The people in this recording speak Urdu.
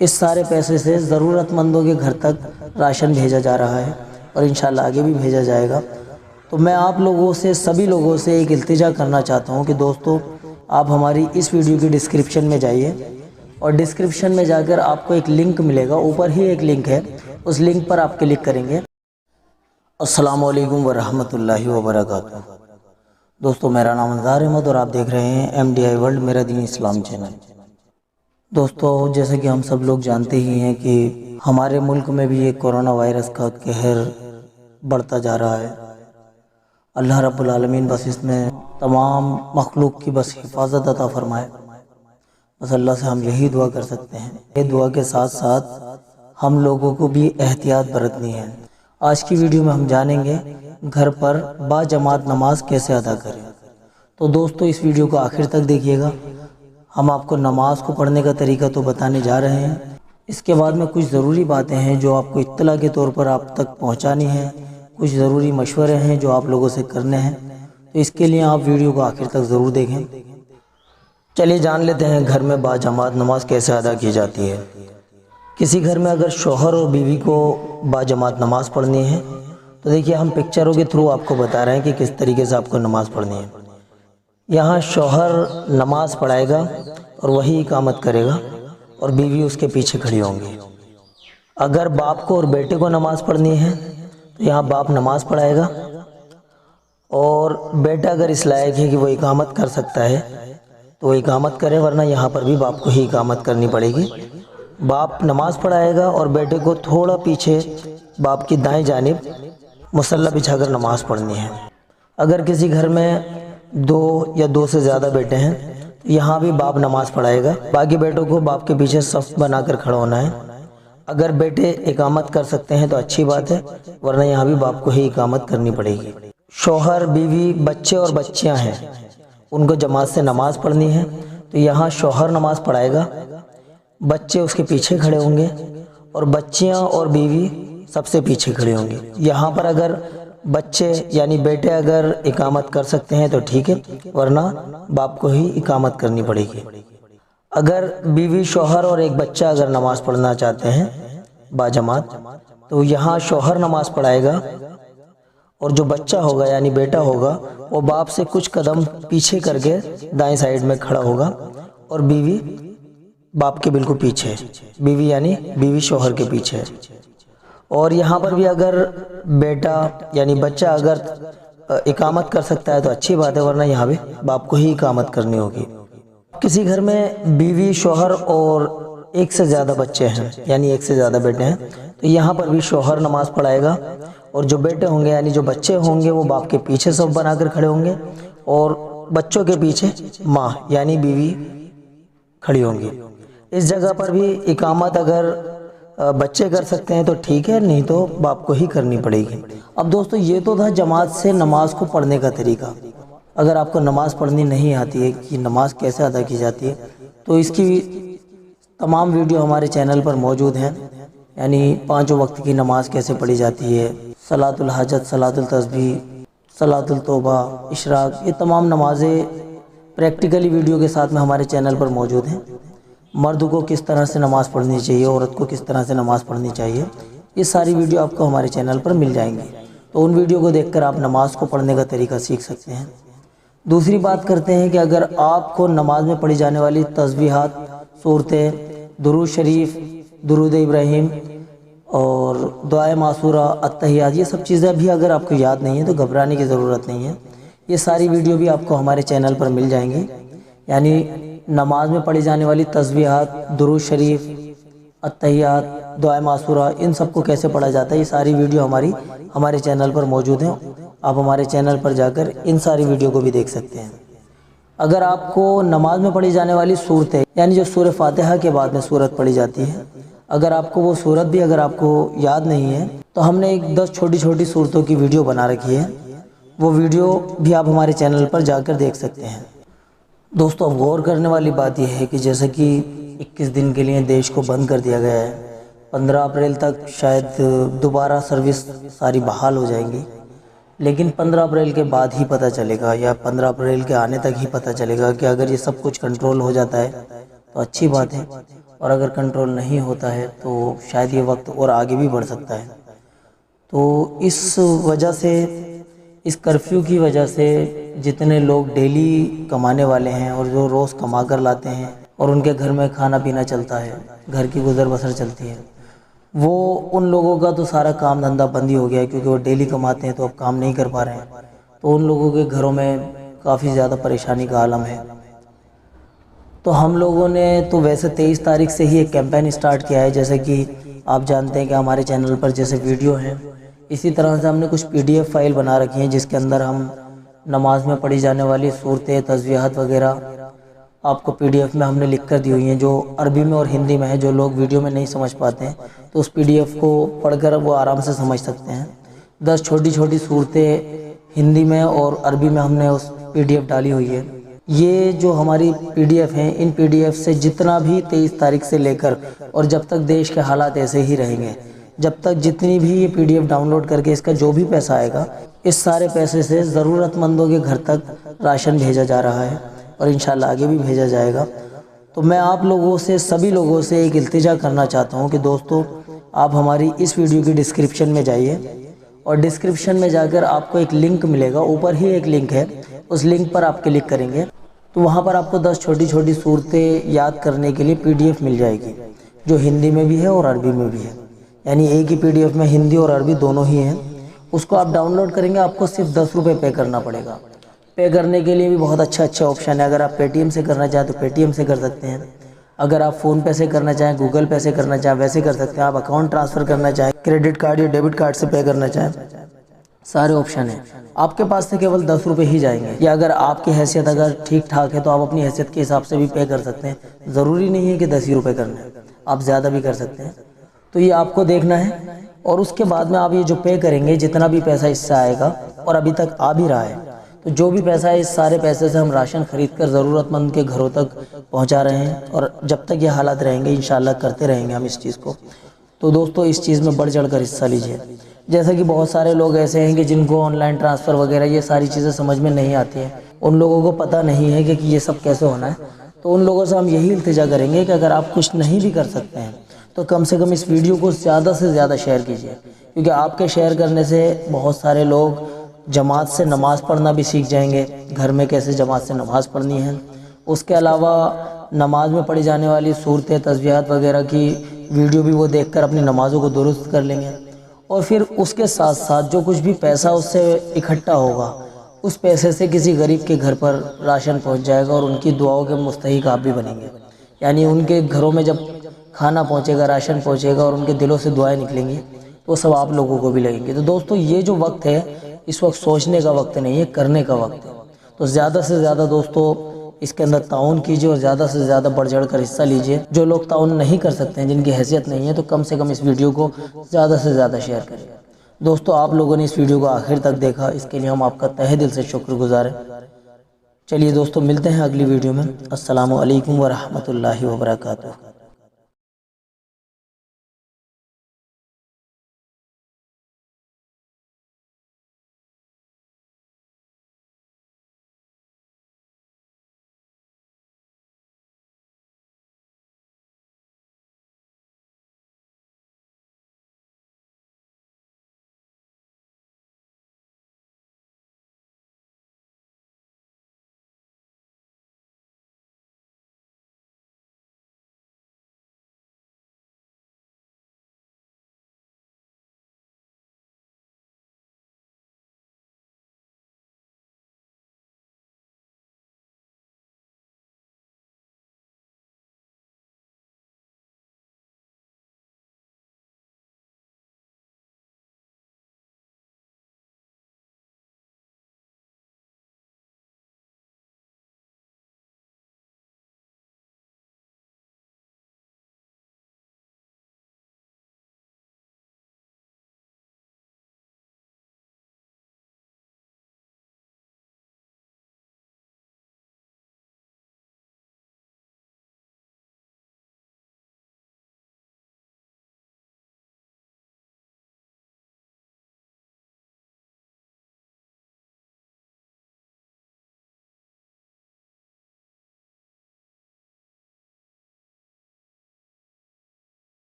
اس سارے پیسے سے ضرورت مندوں کے گھر تک راشن بھیجا جا رہا ہے اور انشاءاللہ آگے بھی بھیجا جائے گا۔ تو میں آپ لوگوں سے، سبھی لوگوں سے ایک التجا کرنا چاہتا ہوں کہ دوستو، آپ ہماری اس ویڈیو کی ڈسکرپشن میں جائیے اور ڈسکرپشن میں جا کر آپ کو ایک لنک ملے گا، اوپر ہی ایک لنک ہے، اس لنک پر آپ کلک کریں گے۔ السلام علیکم ورحمۃ اللہ وبرکاتہ۔ دوستو، میرا نام انذار احمد اور آپ دیکھ رہے ہیں MDI ورلڈ میرا دین اسلام چینل۔ دوستو، جیسے کہ ہم سب لوگ جانتے ہی ہیں کہ ہمارے ملک میں بھی ایک کورونا وائرس کا قہر بڑھتا جا رہا ہے۔ اللہ رب العالمین بس اس میں تمام مخلوق کی بس حفاظت عطا فرمائے۔ بس اللہ سے ہم یہی دعا کر سکتے ہیں۔ یہ دعا کے ساتھ ساتھ ہم لوگوں کو بھی احتیاط برتنی ہے۔ آج کی ویڈیو میں ہم جانیں گے گھر پر با جماعت نماز کیسے ادا کریں۔ تو دوستو، اس ویڈیو کو آخر تک دیکھیے گا۔ ہم آپ کو نماز کو پڑھنے کا طریقہ تو بتانے جا رہے ہیں، اس کے بعد میں کچھ ضروری باتیں ہیں جو آپ کو اطلاع کے طور پر آپ تک پہنچانی ہیں، کچھ ضروری مشورے ہیں جو آپ لوگوں سے کرنے ہیں، تو اس کے لیے آپ ویڈیو کو آخر تک ضرور دیکھیں۔ چلیے جان لیتے ہیں گھر میں با جماعت نماز کیسے ادا کی جاتی ہے۔ کسی گھر میں اگر شوہر اور بیوی کو با جماعت نماز پڑھنی ہے تو دیکھیے، ہم پکچروں کے تھرو آپ کو بتا رہے ہیں کہ کس طریقے سے آپ کو نماز پڑھنی ہے۔ یہاں شوہر نماز پڑھائے گا اور وہی اقامت کرے گا اور بیوی اس کے پیچھے کھڑی ہوں گی۔ اگر باپ کو اور بیٹے کو نماز پڑھنی ہے تو یہاں باپ نماز پڑھائے گا اور بیٹا اگر اس لائق ہے کہ وہ اقامت کر سکتا ہے تو وہ اقامت کرے، ورنہ یہاں پر بھی باپ کو ہی اقامت کرنی پڑے گی۔ باپ نماز پڑھائے گا اور بیٹے کو تھوڑا پیچھے باپ کی دائیں جانب مصلی بچھا کر نماز پڑھنی ہے۔ اگر کسی گھر میں دو یا دو سے زیادہ بیٹے ہیں تو یہاں بھی باپ نماز پڑھائے گا، باقی بیٹوں کو باپ کے پیچھے صف بنا کر کھڑا ہونا ہے۔ اگر بیٹے اقامت کر سکتے ہیں تو اچھی بات ہے، ورنہ یہاں بھی باپ کو ہی اقامت کرنی پڑے گی۔ شوہر، بیوی، بچے اور بچیاں ہیں، ان کو جماعت سے نماز پڑھنی ہے تو یہاں شوہر نماز پڑھائے گا، بچے اس کے پیچھے کھڑے ہوں گے اور بچیاں اور بیوی سب سے پیچھے کھڑے ہوں گے۔ یہاں پر اگر بچے یعنی بیٹے اگر اقامت کر سکتے ہیں تو ٹھیک ہے، ورنہ باپ کو ہی اقامت کرنی پڑے گی۔ اگر بیوی، شوہر اور ایک بچہ اگر نماز پڑھنا چاہتے ہیں با جماعت تو یہاں شوہر نماز پڑھائے گا اور جو بچہ ہوگا یعنی بیٹا ہوگا وہ باپ سے کچھ قدم پیچھے کر کے دائیں سائیڈ میں کھڑا ہوگا اور بیوی باپ کے بالکل پیچھے، بیوی یعنی بیوی شوہر کے پیچھے۔ اور یہاں پر بھی اگر بیٹا یعنی بچہ اگر اقامت کر سکتا ہے تو اچھی بات ہے، ورنہ یہاں بھی باپ کو ہی اقامت کرنی ہوگی۔ کسی گھر میں بیوی، شوہر اور ایک سے زیادہ بچے ہیں یعنی ایک سے زیادہ بیٹے ہیں تو یہاں پر بھی شوہر نماز پڑھائے گا اور جو بیٹے ہوں گے یعنی جو بچے ہوں گے وہ باپ کے پیچھے صف بنا کر کھڑے ہوں گے اور بچوں کے پیچھے ماں یعنی بیوی کھڑی ہوں گی۔ اس جگہ پر بھی اقامت اگر بچے کر سکتے ہیں تو ٹھیک ہے، نہیں تو باپ کو ہی کرنی پڑے گی۔ اب دوستو، یہ تو تھا جماعت سے نماز کو پڑھنے کا طریقہ۔ اگر آپ کو نماز پڑھنی نہیں آتی ہے کہ نماز کیسے ادا کی جاتی ہے تو اس کی تمام ویڈیو ہمارے چینل پر موجود ہیں، یعنی 5 وقت کی نماز کیسے پڑھی جاتی ہے، صلاۃ الحاجت، صلاۃ التسبیح، صلاۃ التوبہ، اشراق، یہ تمام نمازیں پریکٹیکلی ویڈیو کے ساتھ میں ہمارے چینل پر موجود ہیں۔ مرد کو کس طرح سے نماز پڑھنی چاہیے، عورت کو کس طرح سے نماز پڑھنی چاہیے، یہ ساری ویڈیو آپ کو ہمارے چینل پر مل جائیں گی، تو ان ویڈیو کو دیکھ کر آپ نماز کو پڑھنے کا طریقہ سیکھ سکتے ہیں۔ دوسری بات کرتے ہیں کہ اگر آپ کو نماز میں پڑھی جانے والی تسبیحات، سورتیں، درود شریف، درود ابراہیم اور دعائے معصورہ، التحیات، یہ سب چیزیں بھی اگر آپ کو یاد نہیں ہیں تو گھبرانے کی ضرورت نہیں ہے، یہ ساری ویڈیو بھی آپ کو ہمارے چینل پر مل جائیں گی۔ یعنی نماز میں پڑھی جانے والی تسبیحات، درود شریف، التحیات، دعائے معصورہ، ان سب کو کیسے پڑھا جاتا ہے، یہ ساری ویڈیو ہمارے چینل پر موجود ہیں، آپ ہمارے چینل پر جا کر ان ساری ویڈیو کو بھی دیکھ سکتے ہیں۔ اگر آپ کو نماز میں پڑھی جانے والی صورتیں یعنی جو سورہ فاتحہ کے بعد میں صورت پڑھی جاتی ہے، اگر آپ کو وہ صورت بھی اگر آپ کو یاد نہیں ہے تو ہم نے ایک 10 چھوٹی چھوٹی صورتوں کی ویڈیو بنا رکھی ہے، وہ ویڈیو بھی آپ ہمارے چینل پر جا کر دیکھ سکتے ہیں۔ دوستو، اب غور کرنے والی بات یہ ہے کہ جیسے کہ 21 دن کے لیے دیش کو بند کر دیا گیا ہے، 15 اپریل تک شاید دوبارہ سروس ساری بحال ہو جائیں گی، لیکن 15 اپریل کے بعد ہی پتہ چلے گا یا 15 اپریل کے آنے تک ہی پتہ چلے گا کہ اگر یہ سب کچھ کنٹرول ہو جاتا ہے تو اچھی بات ہے، اور اگر کنٹرول نہیں ہوتا ہے تو شاید یہ وقت اور آگے بھی بڑھ سکتا ہے۔ تو اس وجہ سے، اس کرفیو کی وجہ سے جتنے لوگ ڈیلی کمانے والے ہیں اور جو روز کما کر لاتے ہیں اور ان کے گھر میں کھانا پینا چلتا ہے، گھر کی گزر بسر چلتی ہے، وہ ان لوگوں کا تو سارا کام دھندہ بند ہی ہو گیا ہے، کیونکہ وہ ڈیلی کماتے ہیں تو اب کام نہیں کر پا رہے ہیں۔ تو ان لوگوں کے گھروں میں کافی زیادہ پریشانی کا عالم ہے۔ تو ہم لوگوں نے تو ویسے 23 تاریخ سے ہی ایک کیمپین سٹارٹ کیا ہے، جیسے کہ آپ جانتے ہیں کہ ہمارے چینل پر جیسے ویڈیو ہیں، اسی طرح سے ہم نے کچھ PDF فائل بنا رکھی ہیں جس کے اندر ہم نماز میں پڑھی جانے والی صورتیں، تسبیحات وغیرہ آپ کو PDF میں ہم نے لکھ کر دی ہوئی ہیں، جو عربی میں اور ہندی میں ہے۔ جو لوگ ویڈیو میں نہیں سمجھ پاتے ہیں تو اس PDF کو پڑھ کر وہ آرام سے سمجھ سکتے ہیں۔ 10 چھوٹی چھوٹی صورتیں ہندی میں اور عربی میں ہم نے اس PDF ڈالی ہوئی ہے۔ یہ جو ہماری PDF ہیں، ان PDF سے جتنا بھی 23 تاریخ سے لے کر اور جب تک دیش کے حالات ایسے ہی رہیں گے، جب تک جتنی بھی یہ PDF ڈاؤن لوڈ کر کے اس کا جو بھی پیسہ آئے گا، اس سارے پیسے سے ضرورت مندوں کے گھر تک راشن بھیجا جا رہا ہے اور انشاءاللہ آگے بھی بھیجا جائے گا۔ تو میں آپ لوگوں سے، سبھی لوگوں سے ایک التجا کرنا چاہتا ہوں کہ دوستو، آپ ہماری اس ویڈیو کی ڈسکرپشن میں جائیے اور ڈسکرپشن میں جا کر آپ کو ایک لنک ملے گا، اوپر ہی ایک لنک ہے، اس لنک پر آپ کلک کریں گے تو وہاں پر آپ کو 10 چھوٹی چھوٹی صورتیں یاد کرنے کے لیے PDF مل جائے گی، جو ہندی میں بھی ہے اور عربی میں بھی ہے، یعنی ایک ہی PDF میں ہندی اور عربی دونوں ہی ہیں۔ اس کو آپ ڈاؤن لوڈ کریں گے، آپ کو صرف 10 روپے پے کرنا پڑے گا۔ پے کرنے کے لیے بھی بہت اچھا آپشن ہے۔ اگر آپ پے TM سے کرنا چاہیں تو پے TM سے کر سکتے ہیں، اگر آپ فون پے سے کرنا چاہیں، گوگل پے سے کرنا چاہیں، ویسے کر سکتے ہیں۔ آپ اکاؤنٹ ٹرانسفر کرنا چاہیں، کریڈٹ کارڈ یا ڈیبٹ کارڈ سے پے کرنا چاہیں، سارے آپشن ہیں۔ آپ کے پاس سے کیول 10 روپے ہی جائیں گے، یا اگر آپ کی حیثیت اگر ٹھیک ٹھاک ہے تو آپ اپنی حیثیت کے حساب سے بھی پے کر سکتے ہیں۔ ضروری نہیں ہے کہ 10 ہی روپے کرنے ہیں، آپ زیادہ بھی کر سکتے ہیں۔ تو یہ آپ کو دیکھنا ہے، اور اس کے بعد میں آپ یہ جو پے کریں گے، جتنا بھی پیسہ اس سے آئے گا، اور ابھی تک آ بھی رہا ہے، تو جو بھی پیسہ ہے اس سارے پیسے سے ہم راشن خرید کر ضرورت مند کے گھروں تک پہنچا رہے ہیں، اور جب تک یہ حالات رہیں گے انشاءاللہ کرتے رہیں گے ہم اس چیز کو۔ تو دوستو، اس چیز میں بڑھ چڑھ کر حصہ لیجئے۔ جیسا کہ بہت سارے لوگ ایسے ہیں کہ جن کو آن لائن ٹرانسفر وغیرہ یہ ساری چیزیں سمجھ میں نہیں آتی ہیں، ان لوگوں کو پتہ نہیں ہے کہ یہ سب کیسے ہونا ہے۔ تو ان لوگوں سے ہم یہی التجا کریں گے کہ اگر آپ کچھ نہیں بھی کر سکتے ہیں تو کم سے کم اس ویڈیو کو زیادہ سے زیادہ شیئر کیجئے، کیونکہ آپ کے شیئر کرنے سے بہت سارے لوگ جماعت سے نماز پڑھنا بھی سیکھ جائیں گے، گھر میں کیسے جماعت سے نماز پڑھنی ہے۔ اس کے علاوہ نماز میں پڑھی جانے والی صورتیں، تسبیحات وغیرہ کی ویڈیو بھی وہ دیکھ کر اپنی نمازوں کو درست کر لیں گے، اور پھر اس کے ساتھ ساتھ جو کچھ بھی پیسہ اس سے اکٹھا ہوگا، اس پیسے سے کسی غریب کے گھر پر راشن پہنچ جائے گا، اور ان کی دعاؤں کے مستحق آپ بھی بنیں گے۔ یعنی ان کے گھروں میں جب کھانا پہنچے گا، راشن پہنچے گا، اور ان کے دلوں سے دعائیں نکلیں گی، تو وہ سب آپ لوگوں کو بھی لگیں گے۔ تو دوستو، یہ جو وقت ہے، اس وقت سوچنے کا وقت نہیں ہے، کرنے کا وقت ہے۔ تو زیادہ سے زیادہ دوستو اس کے اندر تعاون کیجئے، اور زیادہ سے زیادہ بڑھ چڑھ کر حصہ لیجئے۔ جو لوگ تعاون نہیں کر سکتے ہیں، جن کی حیثیت نہیں ہے، تو کم سے کم اس ویڈیو کو زیادہ سے زیادہ شیئر کریں۔ دوستو، آپ لوگوں نے اس ویڈیو کو آخر تک دیکھا، اس کے لیے ہم آپ کا تہہ دل سے شکر گزار ہیں۔ چلیے دوستو، ملتے ہیں اگلی ویڈیو میں۔ السلام علیکم ورحمۃ اللہ وبرکاتہ۔